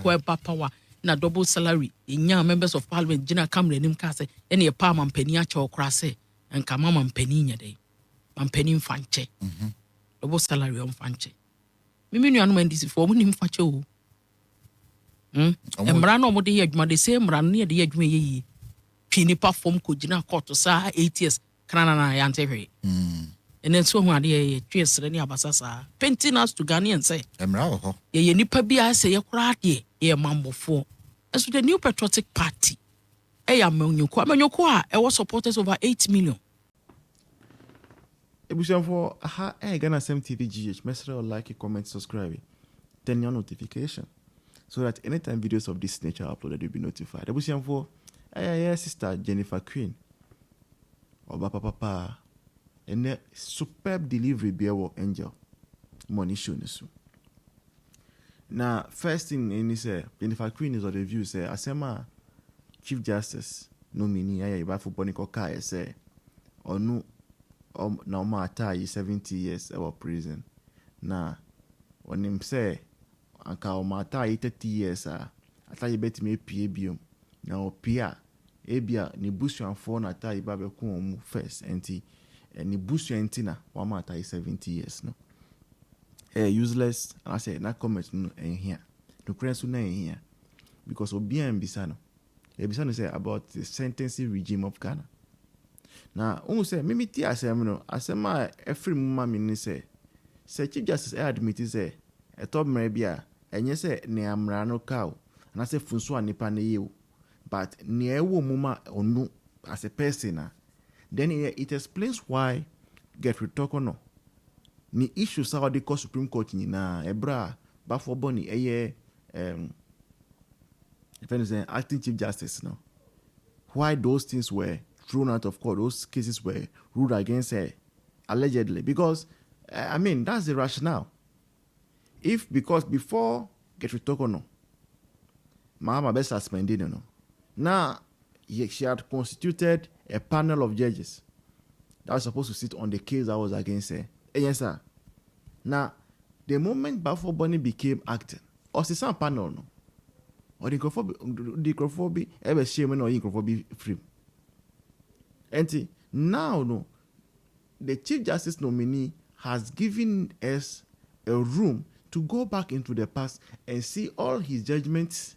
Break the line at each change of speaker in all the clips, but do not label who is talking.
Ablakwa power na double salary young members of parliament Jina Camre nim ka say any a pa man penny acha okra say and kama man penny nya dey man penny fanche double salary on fanche me nua no ndisi for mu nim fache o emra no mo de ye adwuma de say emra no de ye adwuma ye twi nipa form ko Jina court sa 8 years kana na ya ntehwe and then so who are the twins any abasasa painting us to Ghanaian say
emra
ye nipa bia say ye kra de ye mambo as with the new patriotic party amanyoko a was supporters over 8 million
ebusian for ha Ghana TV GH message or like, comment, subscribe, turn your notification so that anytime videos of this nature are uploaded you'll be notified. Ebusian for sister Jennifer Queen Oba papa and a superb delivery beer angel money show nesu. Now, first thing in say Jennifer Queen is on the view say asema Chief Justice nominee ayi for Bonico Kai say onu na ma atai 70 years of prison. Na when him say anka o ma atai 30 years atai betime pie biom na opia ebia ni busuanfo na atai ba be ko mu first enti ni busuantina wa ma atai 70 years no. Useless, I say na comment no in here. No credit no in here. Because obian bisano. Ebisano say about the sentencing regime of Ghana. Now, say mimi ti asem no, asema every mama mi say Chief Justice admit say e top mrebia enye say ne amra no cow na say funso anipa ne yew. But ne ewo muma onu as a person then it explains why get retoko no. Ni issue sa the Supreme Court na ebra bafo boni acting Chief Justice no. Why those things were thrown out of court, those cases were ruled against her allegedly, because I mean that's the rationale. Because before get retoko no, Mahama be suspended no. Now she had constituted a panel of judges that was supposed to sit on the case that was against her. Yes, sir. Now, the moment Bafo Bonnie became acting, or some panel, no, or the microphobia, ever shame or microphobia free. And now, no, the Chief Justice nominee has given us a room to go back into the past and see all his judgments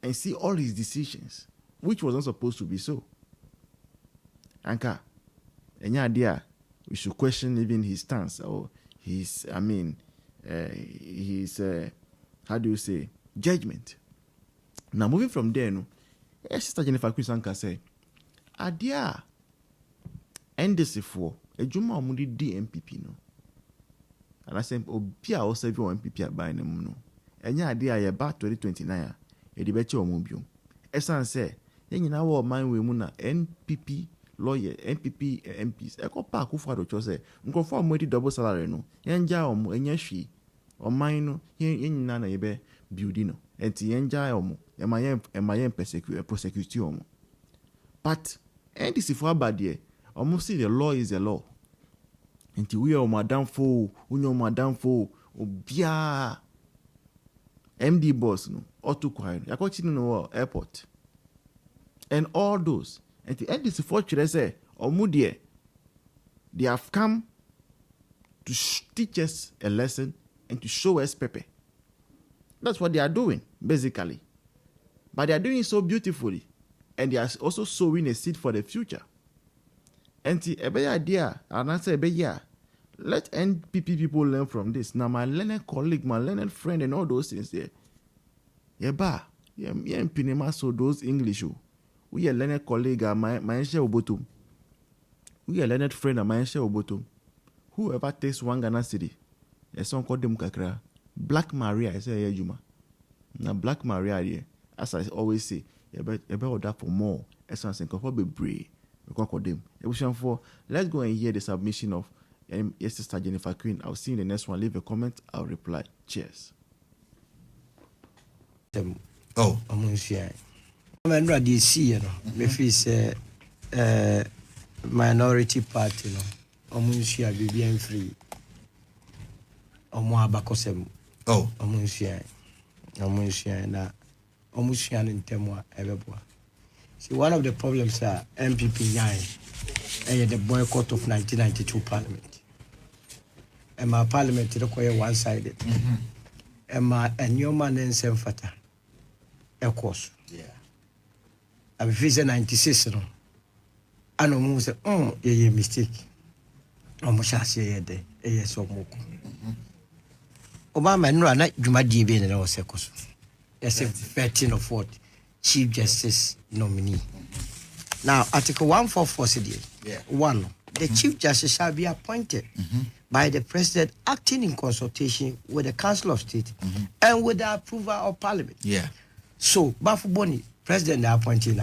and see all his decisions, which was not supposed to be so. Anka, any idea? We should question even his stance or his, how do you say, judgment. Now, moving from there, no, Sister Jennifer Queen Sanka say, Adia, NDC for a Juma Omudi NPP, no. And I said, Obia also be NPP at buying them, no. And ya idea about 2029, a debate or mobium. Esan say, then you know, mind we muna NPP. Lawyer, NPP, MPs. Eko pa kufa do chose. Nkrofo mo di double salary no. Yenja omo enya hwi. Oman no yen na yebe building no. Enti yenja omo. Emayen prosecute omo. But NDC for abadie. Omo see the law is the law. Enti we are madam fo, unyo madam fo, obia MD boss no. Otu kwai. Yakochi no airport. And all those. And the NDC for say, Omudie, they have come to teach us a lesson and to show us Pepe. That's what they are doing, basically. But they are doing it so beautifully. And they are also sowing a seed for the future. And the idea, and I say, let NPP people learn from this. Now, my learned colleague, my learned friend, and all those things there. Yeah, so those English. We are learned colleague, my share obotum. We are learned friend, my share obotum. Whoever takes one Ghana city, a song called them kakra. Black Maria, I say, Juma. Now, Black Maria, as I always say, you better order for more. As I say, be brave. Let's go and hear the submission of Sister Jennifer Queen. I'll see you in the next one. Leave a comment, I'll reply. Cheers.
Oh, I'm going I'm ready to see, me feel minority party, I'm be bien free. I'm abakosem.
Oh,
I'm Omusia na omusia ntemo ebeboa. See, one of the problems are NPP the boycott of 1992 Parliament. And my Parliament is one-sided. And my new man in Semfata. Of course.
Yeah.
I'm 96. No. I know say, yeah, mistake. Almost I say day. Yes, so much. Obama no na Juma DB na Osekos. Yes, 13 or 14 Chief Justice nominee. Now, Article 144 said, one, the Chief Justice shall be appointed by the President acting in consultation with the Council of State and with the approval of Parliament.
Yeah.
So, Bafu Boni, President appointed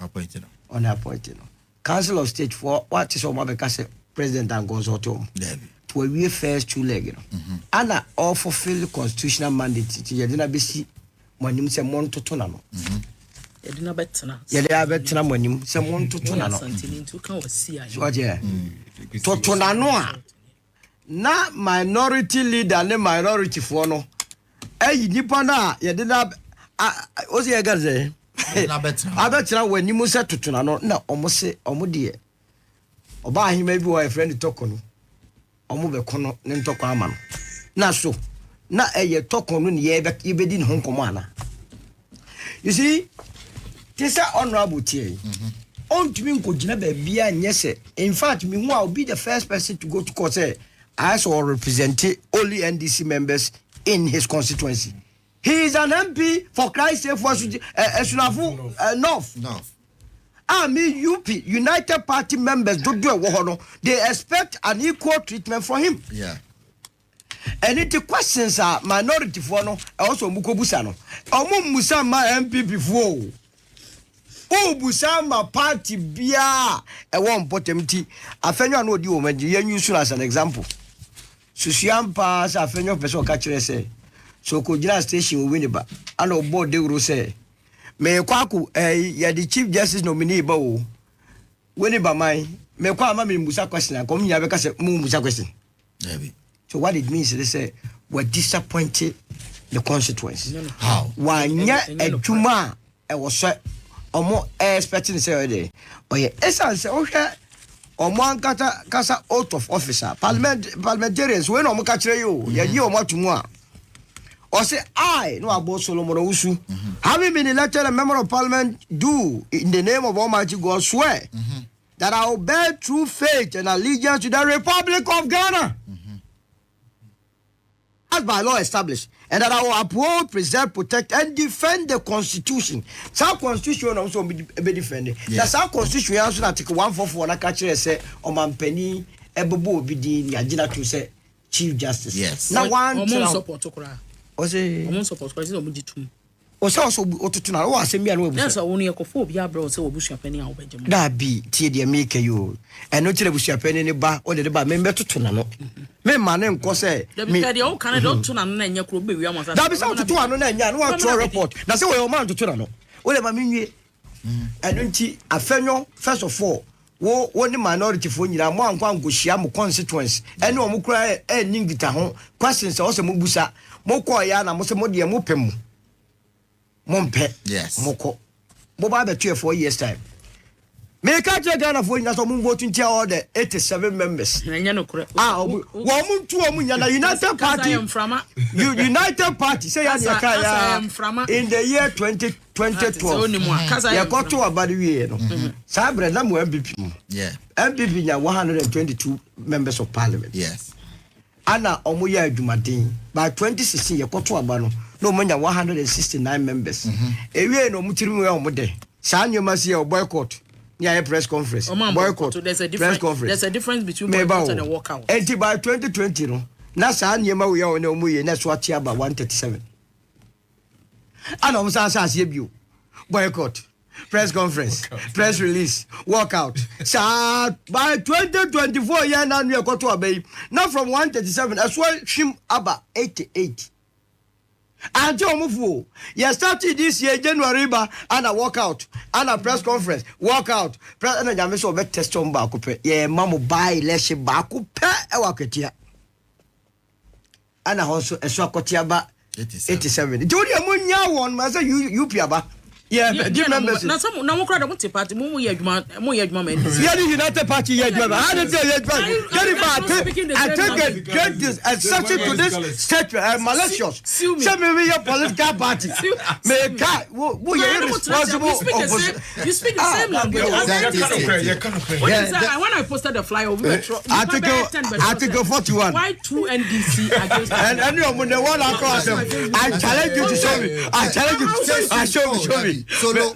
Appointed.
on appointed. Council of State for what is on because President and goes out to a real first 2 leg. And all fulfill the constitutional mandate. You didn't be see when you say Monto Tonano.
Yɛde bɛtena.
Yɛde abɛtena mɔnim sɛ montoto no.
Santini ntu ka wɔ si ayi.
Ɔjɛ. Toto na no a na minority leader ne minority foɔ no. Ɛyi nipa na yɛde na o se yɛ gaze. Abɛtena wɔ anim sɛ toto na no na ɔmo se ɔmo deɛ. Ɔba ahima bi wɔ friend tɔkɔ no. Ɔmo bɛkɔ no ne ntɔkɔ ama no. Na so na ɛyɛ tɔkɔ no ne yɛbɛdi ne ho nkɔmɔ ana. You see, this is honorable tea. On to me, could never be a yes. In fact, me who will be the first person to go to court. Say, I saw represent only NDC members in his constituency. He is an MP for Christ's sake for North. I mean, UP, United Party members don't do a war. They expect an equal treatment for him.
Yeah.
And the questions are minority for no, also Mukobusano. Omo Musama MPP for. Oh, Busama party bia a one potemti. A fenyo no di woman, you use as an example. Susian pass a fenyo person catcher say. So could station will win it back. I know board de Rose. May Kwaku, ya the Chief Justice nominee bow. Win it by my me kwa mami Musa question. Come here because Musa question. So what it means is they say we're disappointed the constituency.
How?
One year a juma was or more expecting to say day. Oh yeah, essence okay. Or one kasa out of officer. Parliamentarians when on catch you, you much more. Or say I no about Solomon Usu. Having been elected a member of Parliament, do in the name of Almighty God swear that I will bear true faith and allegiance to the Republic of Ghana. As by law established, and that I will uphold, preserve, protect, and defend the Constitution. Some Constitution also be defended. That's our Constitution. Also, Article 144. Na catch say, Omanpeni Ebobo Bidi Yajina to say Chief Justice.
Yes.
Now one
support okra.
Ose.
Support because it's omuditum.
Ose also otutuna. O asemi anu ebu.
That's only a kofo bia bro say obusu apani a obejem.
Da bi tie de make you. Eno kire busu apani ne ba, o de ba me betutuna no. Me ma ne nko say
me dey o kan don tuna no na nya kro be wi amasa.
Da bi say otutu anu na nya no wa throw report. Na say we o man tutuna no. O le ma me nwie. Eno nti afenyo first of all wo ni minority fo nyira mo anko angohia mo constituency ene o mo kura ningita ho questions o se mo busa mo ko ya na mo se mo de mo pem Mompe.
Yes.
Moko. Boba be 4 years time. Me ka che Ghana for nya so mo vote ntia all the 87 members.
Nya no kure.
Wo mo ntu o mo nya na United Party. United Party say ya ya in the year 2012. Ya got to about we no. Sa bre na mo MPP.
Yeah.
MPP nya 122 members of parliament.
Yes.
Ana omo ya adwumaden. By 2016 ya got to about no manya 169 members. Ewie no mutiri we omo de. Sa nyoma se ya boycott. Near a press conference. Boycott.
There's a difference between boycott and a walkout.
And by 2020 no. Na sa nyoma we ya no mu ye na so ati aba 137. Ana omo sa se bio. Boycott. Press conference, press release, walkout. So by 2024 year now we got to obey. Now from 137 as well shim aba 88. Until Mufu, you started this year January and a walkout and a press conference, walkout. President Jamiso bet test on Bakupe. Yeah, Mamu buy less Bakupe a waketia. And also a Swakotiaba 87. Jodi amunya won ma say UP aba. Yeah, the members.
Na some na mo kra da mo te party mo ye adwuma men.
Yeah, the United Party ye adwuma. How did you I take a great exception to this statement malicious. Say me your political party. Me ka who you responsible opposition.
You speak the same language. When I posted the flyer
Article 41.
Why 2 NDC against
and you the one across them. I challenge you to show me. I challenge you to show me.
Solo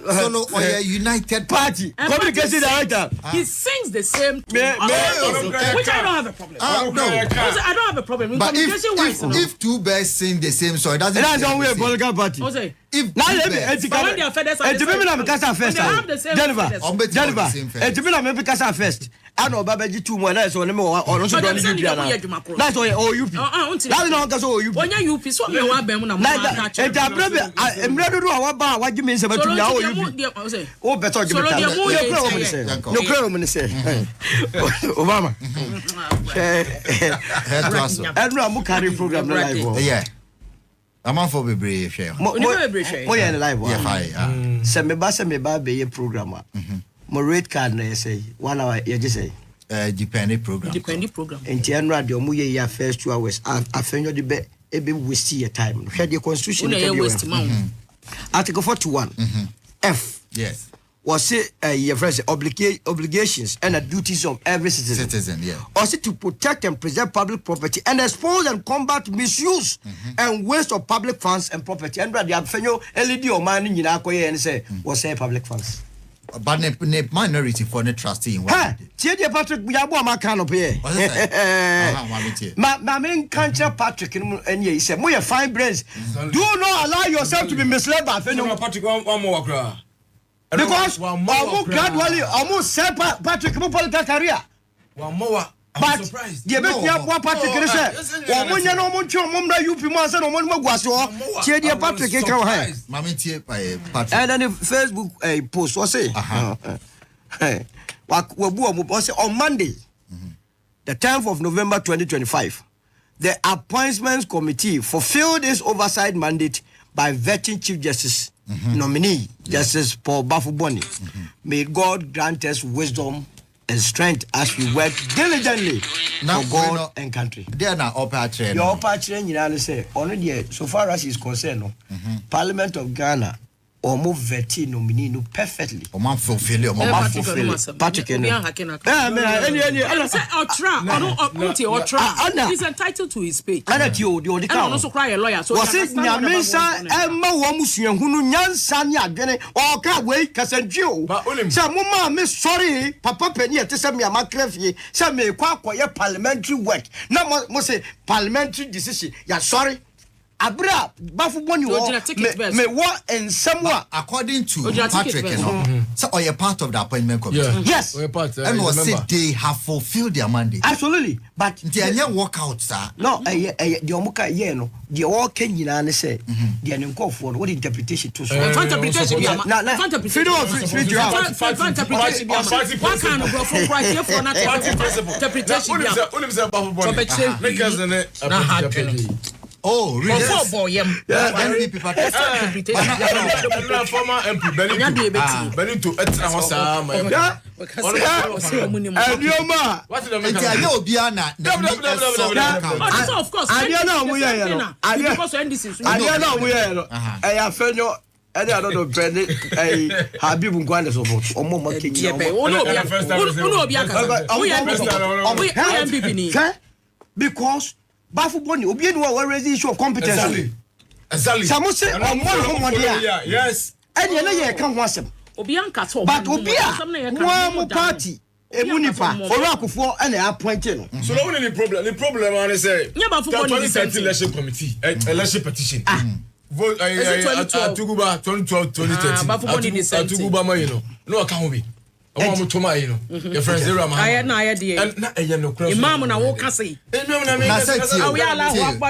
or a United
Party communication director.
He sings the same tune, which I don't have a problem.
No,
I don't have a problem.
But if two bears sing the same song, that's
not a political party. If now let me
when they are feathers are the same.
Jennifer, first. I know Babaji 2 more nights on me or also don't UP. That's all UP. That's not because UP.
When you UP, so me want them na mo catch.
I'm ready to do what you mean about you now UP. Oh, better you no problem say. Obama. And no carry program live.
Yeah. I'm on for be share.
Oh yeah, live. Yeah, say me ba be program. My rate card na say 1 hour you just say
dependent program
and general the omu ye first 2 hours afenyo de be waste your time share the constitution article 41 F
yes
was say your friends obligations and the duties of every citizen
yeah
also to protect and preserve public property and expose and combat misuse and waste of public funds and property and the afenyo LED o man nyina akoye and say was say public funds.
But ne minority for the trustee in
what? Tie Patrick Yabo ma kan op here. Ma men cancer Patrick and ye say mo fine brains. Do not allow yourself to be misled by
Patrick one more cry.
Because gradually almost say Patrick mo political career.
One more.
But the bet Patrick say o mo nya no mo ntwe mo mra UP mo say no mo guaso tie die Patrick kan ho he
mama tie Patrick
and then the Facebook post was say on Monday the 10th of November 2025 the appointments committee fulfilled its oversight mandate by vetting Chief Justice nominee Justice Paul Bafuboni. May God grant us wisdom and strength as we work diligently for God and country.
They are now upper train.
Your upper train, you say, only so far as is concerned, Parliament of Ghana or move veti nominee perfectly.
Or man fulfill
Patrick.
He's entitled to his speech.
And you,
the also cry a lawyer. So
was it Nyamisa Emma Wamusian who Nyan Sanya Gene or Kaway Casanjo? Some woman, Miss Sorry, Papa Penny to send me a macrefi, some may quack parliamentary work. No must say parliamentary decision. Yeah, sorry. Abra Bafuboni me what and somewhat
according to Patrick so are you part of the appointment committee?
Yes.
And was said they have fulfilled their mandate.
Absolutely. But
they are work out, sir.
No, the Omuka no, the all Kenyan say the uncall for what interpretation to so interpretation
oh, really?
NPP former MP Benny to
of course.
I don't know, Benny. Habib Ngwane so much. Because Bafuboni obi no wa raise issue of competence.
Exactly.
Some say on one
yes.
And you know you can want some.
Obi anka so.
But obi a one party Emunipa Orakufo and appointed.
So the only problem I say.
Yeah, Bafuboni
2013 election committee election petition. Vote Tuguba 2012 2013. Tuguba ma you know. No account be. I want to my your friends there
na idea
and na e no cross
imam na wo ka say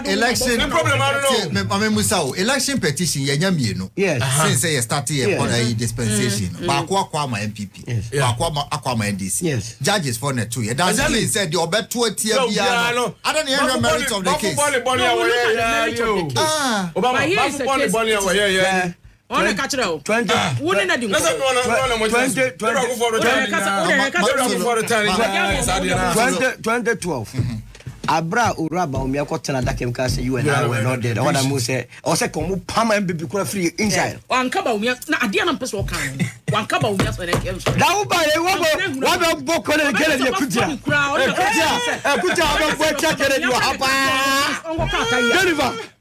election
problem I don't know
me musao election petition ye nya mienu since say start here for a dispensation ba kwa ma NPP ba kwa ma NDC judges for net 2 that mean said the obeto atia bia I don't hear merit of the case
Obama
on a catcher 20 wouldn't I do
2012 Abra Uraba Umiakotana Dakem Casa, you and I were not dead. What I must say, or second, Pama and Bibi free inside.
One cover, I didn't person can. One cover, when I came.
Now, by a one book on a Kennedy crowd. Put out check it. You are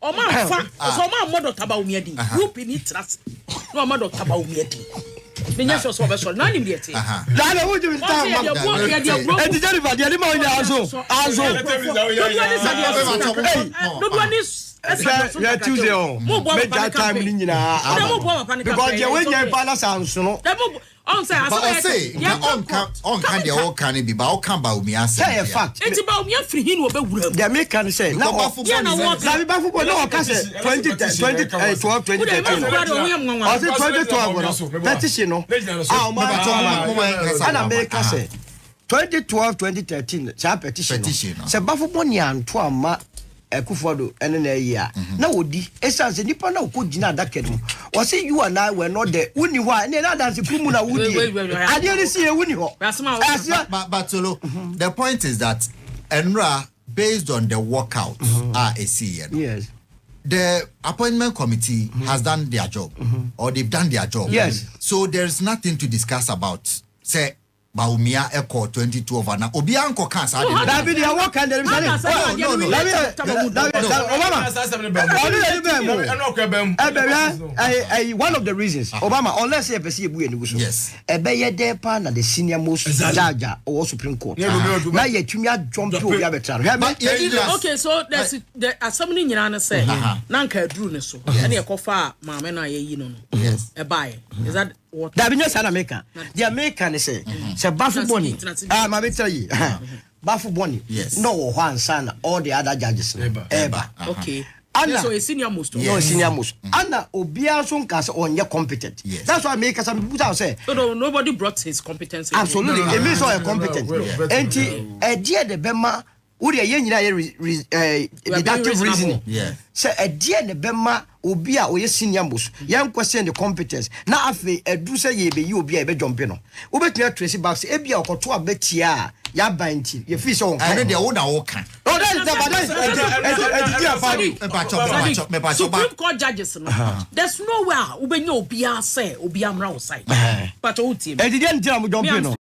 oh, my son, so my mother about me. You be it. No mother about me. The yes was over none in the tea. That would you start and the deliver the animal in the no one is Tuesday on that time because you win your palace and
on say
on can the all can be about come by me say
a fact
it's about me free him will be
the American say now what no case 2012 petition no and America say 2012 2013 petition say bafo boni anto ama Ekufodo ene na year na odi essence nipa na okogina adaked o say you and I were not there uni ho na na dance pumu na wudi ade see uni ho
but the point is that Enra based on the workout
yes
the appointment committee has done their job or they've done their job so there's nothing to discuss about say Baumia Echo 2012 na obi anko kan sa de
David ya work and them one of the reasons Obama unless you see ebu enibu so ebe ye dey pa na the senior most judge or Supreme Court na ye tumi jump to obi abetra
okay so there's the assembly nyina na say na nka aduru ne so na ye kofa maame na ye yi no e buy is that what
David no sana make the American say Bafu Boni. I tell you. Bafu Boni.
Yes.
No one son all the other judges. Ever.
Okay.
Anna,
so a senior most.
No senior most. Anna Obia Sunkas on your competent.
Yes.
That's why make some people say.
So nobody brought his competence.
Absolutely. It means all competent. And a dear the Bema would a young deductive reasoning.
Yeah.
So a dear the Bema Obia or your senior most. Young question the competence. Now after a do say ye be you be a bed jumping. Ubet Tracy Box, Ebia or Toa Betia. Ya binti your fish on
I know the owner walk
oh that's
Supreme Court judges there's nowhere ubenyo obia say obia mra outside but o team
e didn't tell me don't